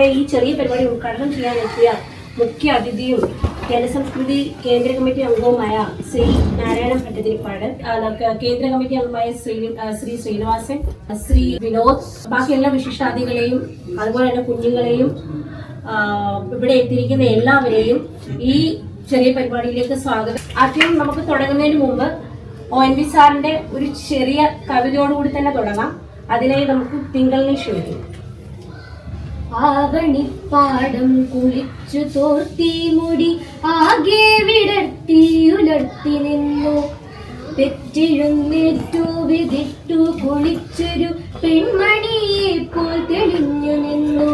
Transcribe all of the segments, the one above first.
നമ്മുടെ ഈ ചെറിയ പരിപാടി ഉദ്ഘാടനം ചെയ്യാനെത്തിയ മുഖ്യ അതിഥിയും ജനസംസ്കൃതി കേന്ദ്ര കമ്മിറ്റി അംഗവുമായ ശ്രീ നാരായണൻ ഭട്ടതിരിപ്പാട്, കേന്ദ്ര കമ്മിറ്റി അംഗമായ ശ്രീ ശ്രീനിവാസൻ, ശ്രീ വിനോദ്, ബാക്കി എല്ലാ വിശിഷ്ടാതിഥികളെയും അതുപോലെ തന്നെ കുഞ്ഞുങ്ങളെയും ഇവിടെ എത്തിയിരിക്കുന്ന എല്ലാവരെയും ഈ ചെറിയ പരിപാടിയിലേക്ക് സ്വാഗതം. ആദ്യം നമുക്ക് തുടങ്ങുന്നതിന് മുമ്പ് ONV സാറിന്റെ ഒരു ചെറിയ കവിതയോടുകൂടി തന്നെ തുടങ്ങാം. അതിനായി നമുക്ക് തിങ്കളിനെ ക്ഷണിക്കും. ആവണിപ്പാടം കുളിച്ചു തോർത്തി മുടി ആകെ വിടർത്തി ഉലർത്തി നിന്നു, തെറ്റെഴുന്നേറ്റു വിധിട്ടു കുളിച്ചൊരു പെൺമണിയെ പോൽ തെളിഞ്ഞു നിന്നു.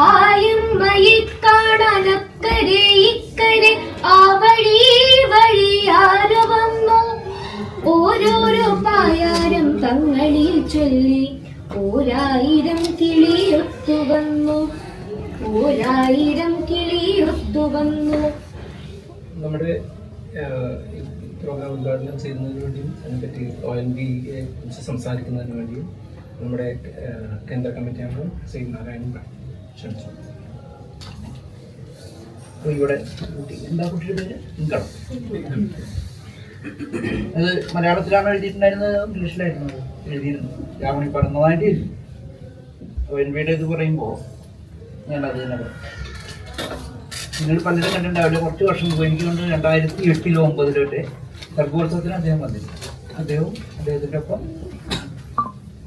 ആയുമ്മയെ കാണാനക്കരെ ഇക്കരെ ആ വഴി വഴിയാറ് വന്നു. ഓരോരോ പായാരം തങ്ങളിൽ ചൊല്ലി ഓരായിരം കിളിയൊത്തു വന്നു, ഓരായിരം കിളിയൊത്തു വന്നു. നമ്മുടെ പ്രോഗ്രാം ഉദ്ഘാടനം ചെയ്യുന്നതിന് വേണ്ടിയും അതിനെപ്പറ്റി ONVയെ കുറിച്ച് സംസാരിക്കുന്നതിന് വേണ്ടിയും നമ്മുടെ കേന്ദ്ര കമ്മിറ്റി അംഗം ശ്രീ നാരായണൻ ക്ഷണിച്ചു. ഇവിടെ എന്താ കുട്ടിയുടെ പേര്? ഇൻകം. അത് മലയാളത്തിലാണ് എഴുതിയിട്ടുണ്ടായിരുന്നത്, ഇംഗ്ലീഷിലായിരുന്നു എഴുതിയിരുന്നത്. രാവണി പറഞ്ഞതായിട്ട് എഴുതി. ONVയുടെ ഇത് പറയുമ്പോൾ ഞാനത് തന്നെ പറയും. നിങ്ങൾ പലരും കണ്ടിട്ടുണ്ടാവില്ല, കുറച്ച് വർഷം മുമ്പ് എനിക്ക് കൊണ്ട് 2008-09 സർഗോത്സവത്തിന് അദ്ദേഹം വന്നിരുന്നു. അദ്ദേഹത്തിൻ്റെ ഒപ്പം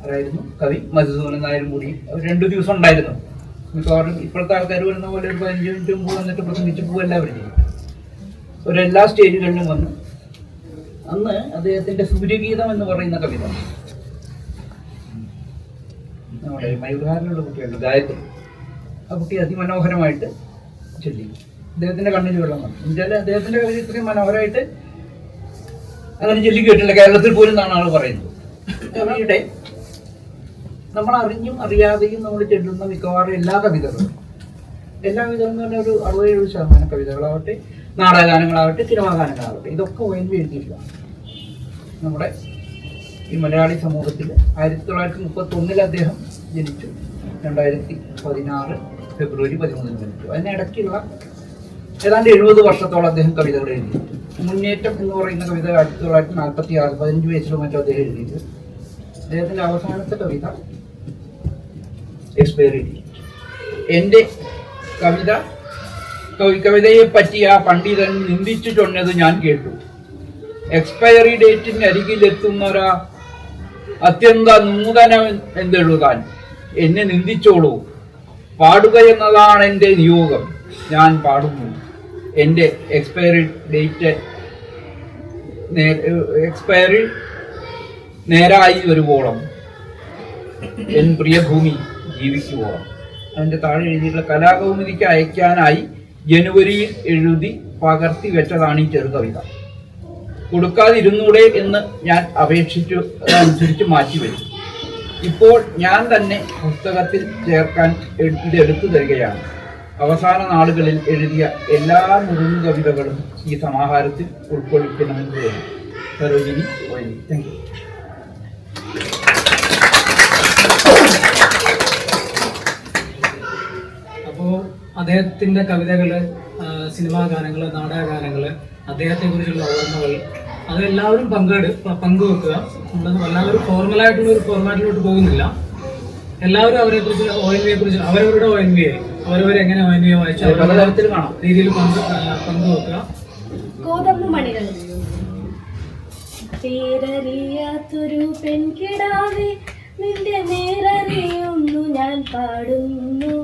ആരായിരുന്നു? കവി മധുസൂദനൻ നായരും കൂടി 2 ദിവസം ഉണ്ടായിരുന്നു. മിക്കവാറും ഇപ്പോഴത്തെ ആൾക്കാർ വരുന്ന പോലെ ഒരു 15 മിനിറ്റ് മുമ്പ് വന്നിട്ട് പ്രസംഗിച്ച് പോവെല്ലാവരും ചെയ്യും. എല്ലാ സ്റ്റേജുകളിലും വന്ന് അന്ന് അദ്ദേഹത്തിൻ്റെ സൂര്യഗീതം എന്ന് പറയുന്ന കവിത, നമ്മുടെ മയൂരഹാരിലുള്ള കുട്ടികളുടെ ഗായത്രി, ആ കുട്ടി അതിമനോഹരമായിട്ട് ചൊല്ലി. അദ്ദേഹത്തിൻ്റെ കണ്ണിൽ വെള്ളം വന്നു. എന്നുവെച്ചാൽ അദ്ദേഹത്തിൻ്റെ കവിത ഇത്രയും മനോഹരമായിട്ട് അങ്ങനെ ചൊല്ലി കേട്ടില്ല കേരളത്തിൽ പോലും എന്നാണ് ആൾ പറയുന്നത്. കവിയുടെ നമ്മൾ അറിഞ്ഞും അറിയാതെയും നമ്മൾ ചെല്ലുന്ന മിക്കവാറും എല്ലാ കവിതകളും എന്ന് പറഞ്ഞാൽ ഒരു 67% കവിതകളാവട്ടെ, നാടകഗാനങ്ങളാവട്ടെ, സിനിമാ ഗാനങ്ങളാവട്ടെ, ഇതൊക്കെ ONV എഴുതിയിട്ടില്ല. നമ്മുടെ ഈ മലയാളി സമൂഹത്തിൽ 1931 അദ്ദേഹം ജനിച്ചു. 2016 ഫെബ്രുവരി 13 ജനിച്ചു. അതിനിടയ്ക്കുള്ള ഏതാണ്ട് 70 വർഷത്തോളം അദ്ദേഹം കവിതകൾ എഴുതി. മുന്നേറ്റം എന്ന് പറയുന്ന കവിത 1946 15 വയസ്സിലോ മറ്റോ അദ്ദേഹം എഴുതിയത്. അദ്ദേഹത്തിൻ്റെ അവസാനത്തെ കവിത എക്സ്പയറി ഡേറ്റ്. എൻ്റെ കവിതയെ പറ്റി ആ പണ്ഡിതൻ നിന്ദിച്ചു ചൊന്നത് ഞാൻ കേട്ടു. എക്സ്പയറി ഡേറ്റിന് അരികിലെത്തുന്നൊരാ അത്യന്ത നൂതനം എന്തെഴുതാൻ എന്നെ നിന്ദിച്ചോളൂ. പാടുക എന്നതാണ് എൻ്റെ നിയോഗം. ഞാൻ പാടുന്നു. എൻ്റെ എക്സ്പയറി നേരായി വരുവോളം എൻ പ്രിയഭൂമി ജീവിക്കുവോളം. അതിൻ്റെ താഴെ എഴുതിയിട്ടുള്ള കലാകൗമുദിക്ക് അയക്കാനായി ജനുവരിയിൽ എഴുതി പകർത്തി വെച്ചതാണ് ഈ ചെറുകവിത. കൊടുക്കാതിരുന്നൂടെ എന്ന് ഞാൻ അപേക്ഷിച്ചു, അതനുസരിച്ച് മാറ്റിവെച്ചു. ഇപ്പോൾ ഞാൻ തന്നെ പുസ്തകത്തിൽ ചേർക്കാൻ ഇതെടുത്തു തരികയാണ്. അവസാന നാളുകളിൽ എഴുതിയ എല്ലാ നുറുങ്ങു കവിതകളും ഈ സമാഹാരത്തിൽ ഉൾക്കൊള്ളിക്കണമെന്ന് തോന്നി. സരോജിനി ONV. Thank you. അപ്പോൾ അദ്ദേഹത്തിൻ്റെ കവിതകൾ, സിനിമാ ഗാനങ്ങൾ, നാടകഗാനങ്ങൾ, അദ്ദേഹത്തെക്കുറിച്ചുള്ള ഓർമ്മകൾ അതെല്ലാവരും പങ്കുവെക്കുക. നമ്മളത് വല്ലാതെ ഒരു ഫോർമലായിട്ടുള്ള ഫോർമാറ്റിലോട്ട് പോകുന്നില്ല. എല്ലാവരും അവരെക്കുറിച്ച് ONVയെ അവരവരുടെ ONVയെ അവരവരെങ്ങനെ ONVയെ വായിച്ചു പലതരത്തിൽ കാണാം രീതിയിൽ പങ്കുവെക്കുക. ഗോതമ്പുമണികൾ. പേരറിയാത്തൊരു പെൺകിടാവേ നിന്റെ നേരറിയുന്നു ഞാൻ പാടുന്നു.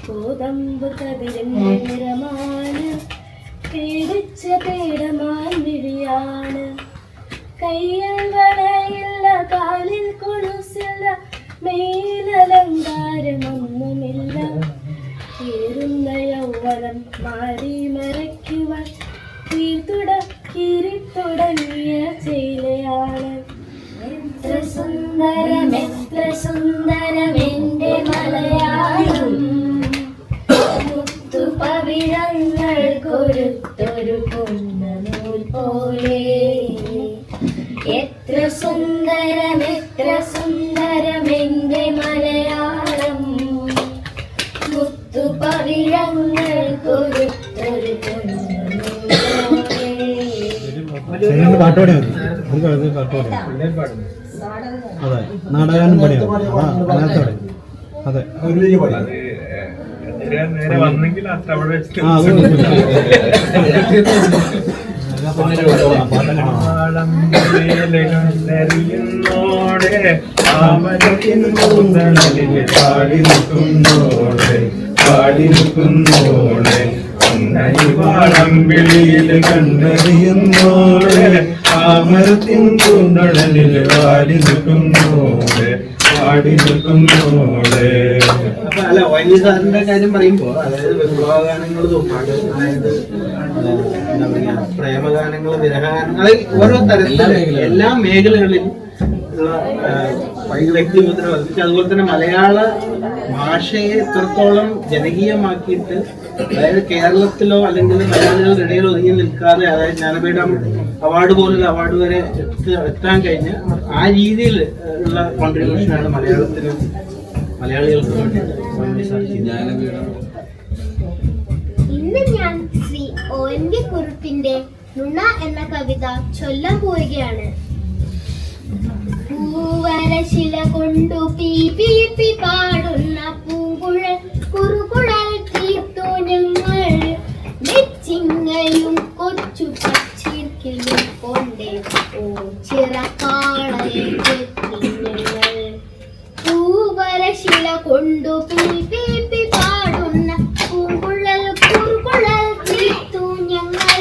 ഗോതമ്പ് കതിരിന്റെ നിറമാണ്, പേടിച്ച പേടമാൻ വിഴിയാണ്. കയ്യിൽ വളയില്ല, കാലിൽ കൊലുസില്ല, മേലലങ്കാരമൊന്നുമില്ല. കീറുന്ന യൗവനം മാറി മറയ്ക്കുവാൻ കീറിത്തുടങ്ങിയ ചേലയാണ്. എത്ര സുന്ദരം എന്റെ മലയാളം, മുത്തുപവിഴങ്ങൾ കൊരുത്തൊരു പൊന്നൂൽ പോലെ. എത്ര സുന്ദരം എന്റെ മലയാളം, പാട്ടുപാടി മതി പാട്ടുപാടി അതെ നാടകാനും പണിയാണ് അങ്ങനത്തെ അതെ നേരെ വന്നെങ്കിൽ അത്ര അവിടെ ോടെ പാടിനിൽക്കുന്നോടെ വാളമ്പിളിയിൽ കണ്ടറിയുന്നോടെ ആമരത്തിൻ പൂന്തളലിൽ വാടി നിൽക്കുന്നോടെ പാടി നിൽക്കുന്നോടെ. അല്ല വൈദ്യ സാറിന്റെ കാര്യം പറയുമ്പോ അതായത് വിപ്ലവഗാനങ്ങൾ തൊട്ട് അതായത് എന്താ പറയാ പ്രേമഗാനങ്ങൾ വിരഹഗാനങ്ങൾ ഓരോ തരത്തിലും എല്ലാ മേഖലകളിലും ഉള്ള വ്യക്തിമുദ്ര വർദ്ധിച്ച് അതുപോലെ തന്നെ മലയാള ഭാഷയെ എത്രത്തോളം ജനകീയമാക്കിയിട്ട് അതായത് കേരളത്തിലോ അല്ലെങ്കിൽ മലയാളികളുടെ ഇടയിൽ ഒതുങ്ങി നിൽക്കാതെ അതായത് ജ്ഞാനപീഠം അവാർഡ് പോലുള്ള അവാർഡ് വരെ എത്താൻ കഴിഞ്ഞ ആ രീതിയിൽ ഉള്ള കോൺട്രിബ്യൂഷനാണ് മലയാളത്തിന് മലയാളികൾക്ക് വേണ്ടി ജ്ഞാനപീഠം. ഇന്ന് ഞാൻ ശ്രീ ONV കുറുപ്പിന്റെ നുണ എന്ന കവിത ചൊല്ലാൻ പോവുകയാണ്. പൂവരശില കൊണ്ടു പീ പീ പി പാടുന്ന പൂങ്കുഴൽ കുറുകുഴൽ തീർത്തു ഞങ്ങൾ വെച്ചിങ്ങയും കൊച്ചു പച്ചിർക്കലും കൊണ്ടേ ഓ ചിറക്കാളയെ ഞങ്ങൾ. പൂവരശില കൊണ്ടു പീ പീ പി പാടുന്ന പൂങ്കുഴൽ കുറുകുഴൽ തീർത്തു ഞങ്ങൾ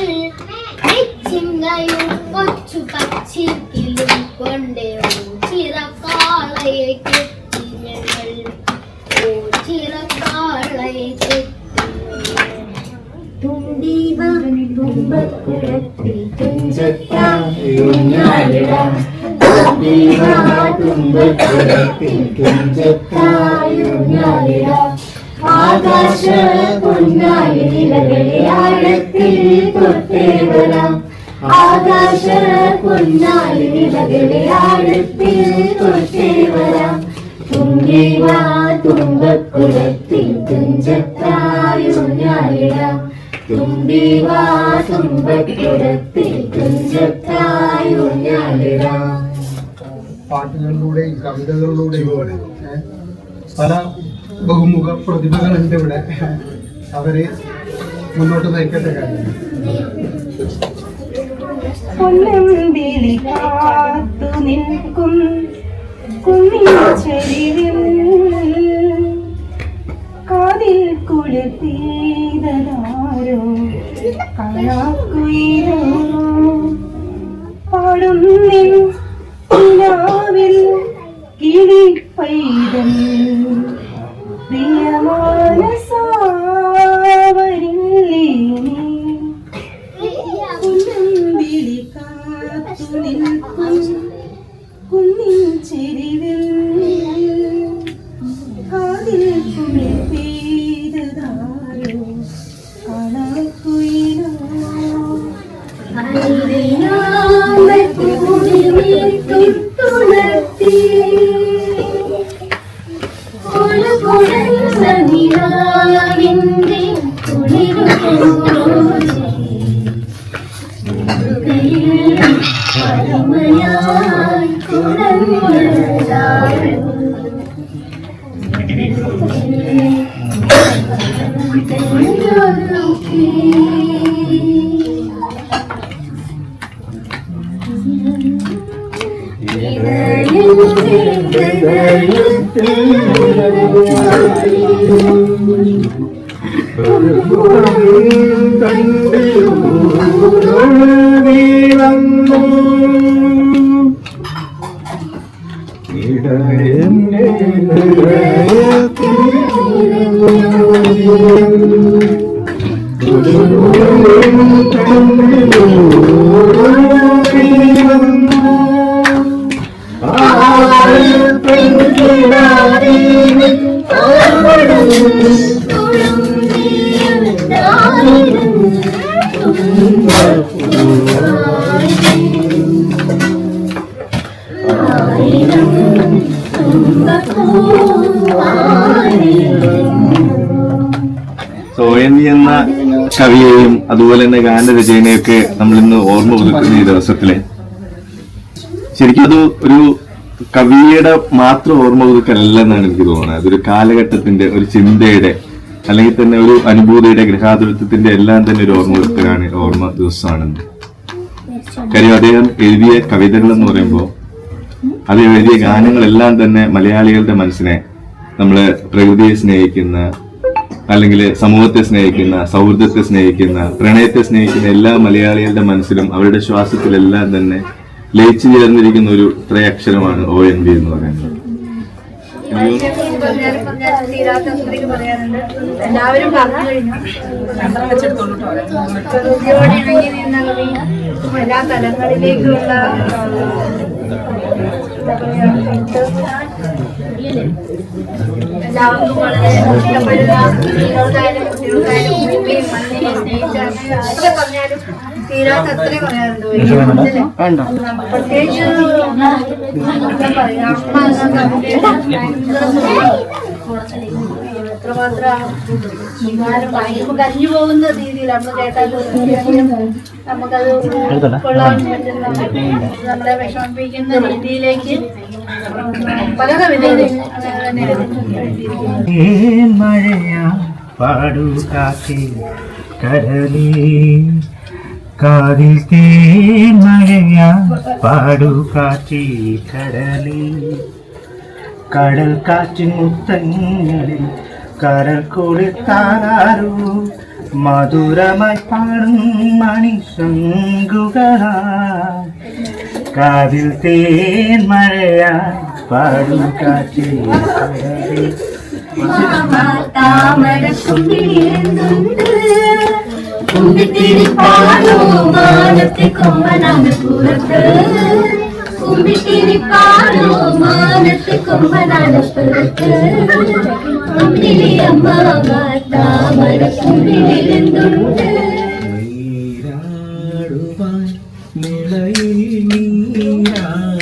വെച്ചിങ്ങയും കൊച്ചു പച്ചിർക്കലും കൊണ്ടേ ഓ ചിറക്കാളയെ കെട്ടി ഞങ്ങൾ. ഓ ചിറക്കാളയെ തുമ്പീവ തുമ്പക്കുടത്തിൽ തുഞ്ചത്തായുഞ്ഞാലിടാം. തുമ്പീവ തുമ്പക്കുടത്തിൽ തുഞ്ചത്തായുഞ്ഞാലിടാം. ആകാശ പൊന്നായി നിലകളെ ആഴത്തിൽ തൊട്ടേ വരാം. ആകാശ പൊന്നായി നിലകളെ ആഴത്തിൽ തൊട്ടേ വരാം. തുമ്പീവ തുമ്പക്കുടത്തിൽ തുഞ്ചത്തായുഞ്ഞാലിടാം. തുമ്പീവ തുമ്പക്കുടത്തിൽ തുഞ്ചത്തായുഞ്ഞാലിടാം. പാട്ടുകളിലൂടെയും കവിതകളിലൂടെയും പല ബഹുമുഖ പ്രതിഭകളുണ്ട് ഇവിടെ. അവരെ മുന്നോട്ട് നയിക്കട്ടെ കാര്യം. പൊന്നമ്പിളി കാത്തു നിൽക്കും കുന്നിച്ചെരിവിൽ കാതിൽ കുളിർ പെയ്തതാരോ കാണാക്കുയിലോ പാടും നിൻ കിനാവിൽ കിളിപ്പൈതൽ പ്രിയമാനസാവരില്ലേ പൊന്നമ്പിളി കാത്തു നിൽക്കും കുന്നിൻ ചെരിവിൽ കാതിൽ കുളിർ പെയ്തതാരോ കാണാക്കുയിലോ ONV എന്ന കവിയെയും അതുപോലെ തന്നെ ഗാനരചനയൊക്കെ നമ്മൾ ഇന്ന് ഓർമ്മ പുതുക്കുന്ന ഈ ദിവസത്തില് ശരിക്കും അത് ഒരു കവിയുടെ മാത്രം ഓർമ്മ പുതുക്കലല്ല എന്നാണ് എനിക്ക് തോന്നുന്നത്. അതൊരു കാലഘട്ടത്തിന്റെ, ഒരു ചിന്തയുടെ, അല്ലെങ്കിൽ തന്നെ ഒരു അനുഭൂതിയുടെ, ഗൃഹാതുരത്വത്തിന്റെ എല്ലാം തന്നെ ഒരു ഓർമ്മ പുതുക്കലാണ്, ഓർമ്മ ദിവസമാണെന്ന്. കാര്യം അദ്ദേഹം എഴുതിയ കവിതകൾ എന്ന് പറയുമ്പോൾ അത് എഴുതിയ ഗാനങ്ങളെല്ലാം തന്നെ മലയാളികളുടെ മനസ്സിനെ, നമ്മള് പ്രകൃതിയെ സ്നേഹിക്കുന്ന, അല്ലെങ്കിൽ സമൂഹത്തെ സ്നേഹിക്കുന്ന, സൗഹൃദത്തെ സ്നേഹിക്കുന്ന, പ്രണയത്തെ സ്നേഹിക്കുന്ന എല്ലാ മലയാളികളുടെ മനസ്സിലും അവരുടെ ശ്വാസത്തിലെല്ലാം തന്നെ ലയിച്ചു ചേർന്നിരിക്കുന്ന ഒരു ത്രയക്ഷരമാണ് ONV എന്ന് പറയുന്നത്. എല്ലാവരും പറഞ്ഞു കഴിഞ്ഞു. പ്രകൃതിയോട് ഇണങ്ങി നിന്ന കവി എല്ലാ തലങ്ങളിലേക്കുള്ള എല്ലാവർക്കും വളരെ ഇഷ്ടപ്പെടുക, സ്ത്രീകൾക്കായാലും കുട്ടികൾക്കായാലും ഭൂമിയും മണ്ണിനെ സ്നേഹിച്ച എത്ര പറഞ്ഞാലും തീരാത്ത അത്രേ പറയാറുണ്ട്. പ്രത്യേകിച്ച് എന്താ പറയാ, അമ്മ എന്ന എത്രമാത്രം നമുക്ക് കരഞ്ഞു പോകുന്ന രീതിയിൽ അമ്മ കേട്ടാൽ നമുക്കത് കൊള്ളാൻ പറ്റുന്ന, നമ്മളെ വിഷമിപ്പിക്കുന്ന രീതിയിലേക്ക് പല കവിതകളും അങ്ങനെ തന്നെ മഴയാ പാടു കാറ്റേ കടലേ കാതിൽ തേൻ മഴയാ പാടു കാറ്റേ കടലേ കടൽ കാറ്റിൻ മുത്തങ്ങളിൽ കരൾ കൊടുത്താരോ മധുരമായി പാടും മണിശങ്കുകളാ കാതിൽ തേൻ മഴയാ പാടു കാറ്റേ കടലേ കുമ്പിട്ടിരിപ്പാനോ മാനത്തെ കൊമ്പനാണ് പുറത്ത്, കുമ്പിട്ടിരിപ്പാനോ മാനത്തെ കൊമ്പനാണ് പുറത്ത്, അമ്മിലെ അമ്മ താമര കുമ്പിളിലെന്തുണ്ട്. നീരാടുവാൻ നിളയിൽ നീരാടുവാൻ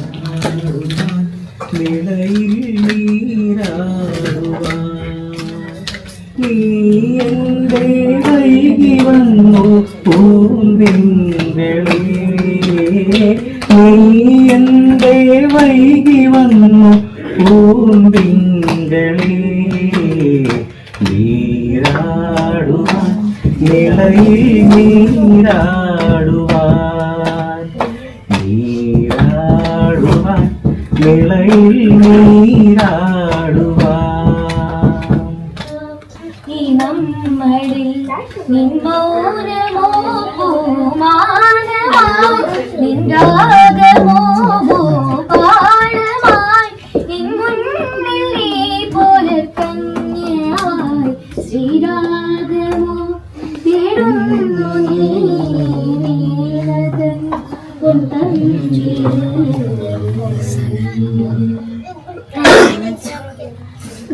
നീരാടുവാൻ നിളയിൽ നീരാടുവാൻ നീ എന്റെ വൈകി വന്നു പൂന്തിങ്കളേ നീ എന്റെ വൈകി വന്നു പൂന്തിങ്കളേ നീരാടുവാൻ നിളയിൽ നീരാടുവാൻ നീരാടുവാൻ നിളയിൽ നീരാടുവാൻ ഈ നമ്മളിൽ നിന്മൗനമോ പൂമാനമായി നിൻരാഗമോ പാടമായി നിൻ മുന്നിൽ നീ പോലെ കന്യയായി ശ്രീരാഗമോ തേടുന്നു നീ നീലതൻ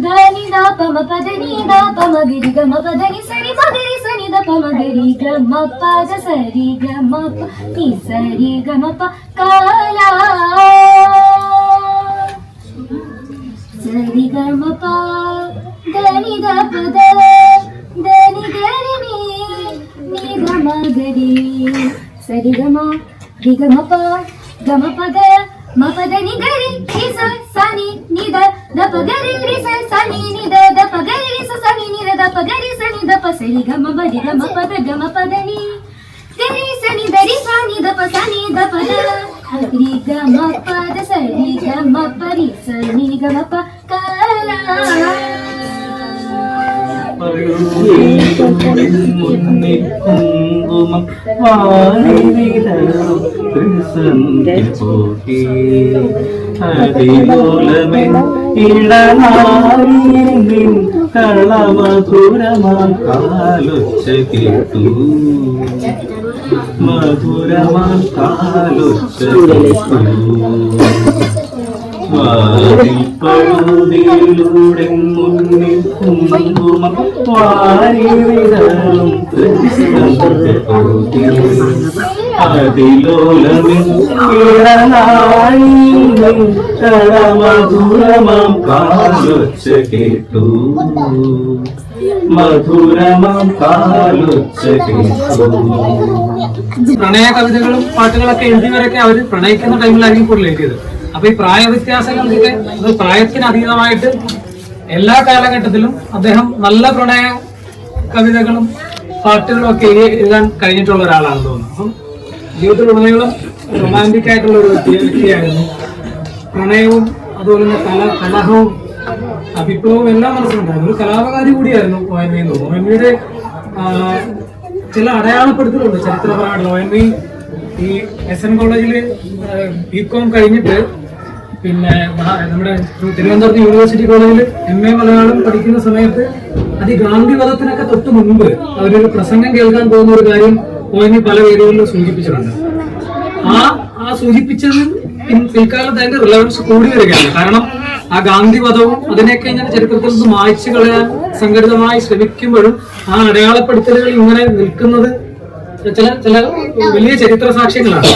ധനി ദ പമ പദനി ദ പമ ഗിരി ഗമ പദനി സരി മഗരി സനി ദ പമ ഗരി ഗമ പദ സരി ഗമ നി സരി ഗമ പ കാല സരി ഗമ പ ധനി ദ പദ ധനി ഗരി നി ഗമ ഗരി സരി ഗമ രി ഗമ പ ഗമ പദ മപദനി ഗരി രിസ സനി നിദ ദപ ഗരി രിസ സനി നിദ ദപ ഗരി രിസ സനി നിദ ദപ ഗരി സനി ദപ സരി ഗമ ബരി ഗമ പദ ഗമ പദനി ഗരി സനി ദരി സനി ദപ സനി ദപ ദ രി ഗമ പദ സരി ഗമ പരി സനി ഗമ പ കല മുന്നിൽ കുങ്കുമം വാരിവിതറും ത്രിസന്ധ്യപോകേ അതിലോലമേ ഇളനാരിൻ കളമധുരമാം കാലൊച്ച കേട്ടു മധുരമാം കാലൊച്ച കേട്ടു വാരിപ്പഴുതിലൂടെ മുന്നിൽ കുങ്കുമം വാരിവിതറും ത്രിസന്ധ്യപോകേ മധുരമാം കാലൊച്ച കേട്ടു മധുരമാം കാലൊച്ച കേട്ടു. പ്രണയ കവിതകളും പാട്ടുകളൊക്കെ എഴുതിയവരൊക്കെ അവർ പ്രണയിക്കുന്ന ടൈമിലായിരിക്കും കൂടുതൽ എഴുതിയത്. അപ്പൊ ഈ പ്രായ വ്യത്യാസങ്ങളൊക്കെ അത് പ്രായത്തിന് അതീതമായിട്ട് എല്ലാ കാലഘട്ടത്തിലും അദ്ദേഹം നല്ല പ്രണയ കവിതകളും പാട്ടുകളും ഒക്കെ എഴുതാൻ കഴിഞ്ഞിട്ടുള്ള ഒരാളാണെന്ന് തോന്നുന്നു. അപ്പം ജീവിതത്തിലുടനീളം റൊമാൻറ്റിക് ആയിട്ടുള്ള ഒരു വ്യക്തിയായിരുന്നു. പ്രണയവും അതുപോലെ തന്നെ കലഹവും വിപ്ലവവും എല്ലാം മനസ്സിലുണ്ടായിരുന്നു. ഒരു കലാപകാരി കൂടിയായിരുന്നു ONV എന്ന് തോന്നുന്നു. ONV ചില അടയാളപ്പെടുത്തലുണ്ട് ചരിത്രപരമായിട്ടുള്ള. ONV ഈ SN കോളേജിൽ BCom കഴിഞ്ഞിട്ട് പിന്നെ നമ്മുടെ തിരുവനന്തപുരത്ത് യൂണിവേഴ്സിറ്റി കോളേജിൽ MA മലയാളം പഠിക്കുന്ന സമയത്ത് അത് ഈ ഗാന്ധിവധത്തിനൊക്കെ തൊട്ട് മുൻപ് അവരൊരു പ്രസംഗം കേൾക്കാൻ പോകുന്ന ഒരു കാര്യം ONV പല വേദികളിലും സൂചിപ്പിച്ചിട്ടുണ്ട്. ആ സൂചിപ്പിച്ചത് പിൽക്കാലത്ത് അതിന്റെ റിലവൻസ് കൂടി വരികയാണ്. കാരണം ആ ഗാന്ധിവധവും അതിനെയൊക്കെ ഇങ്ങനെ ചരിത്രത്തിൽ നിന്ന് മായ്ച്ചു കളയാൻ സംഘടിതമായി ശ്രമിക്കുമ്പോഴും ആ അടയാളപ്പെടുത്തലുകൾ ഇങ്ങനെ നിൽക്കുന്നത് ചില വലിയ ചരിത്ര സാക്ഷ്യങ്ങളാണ്.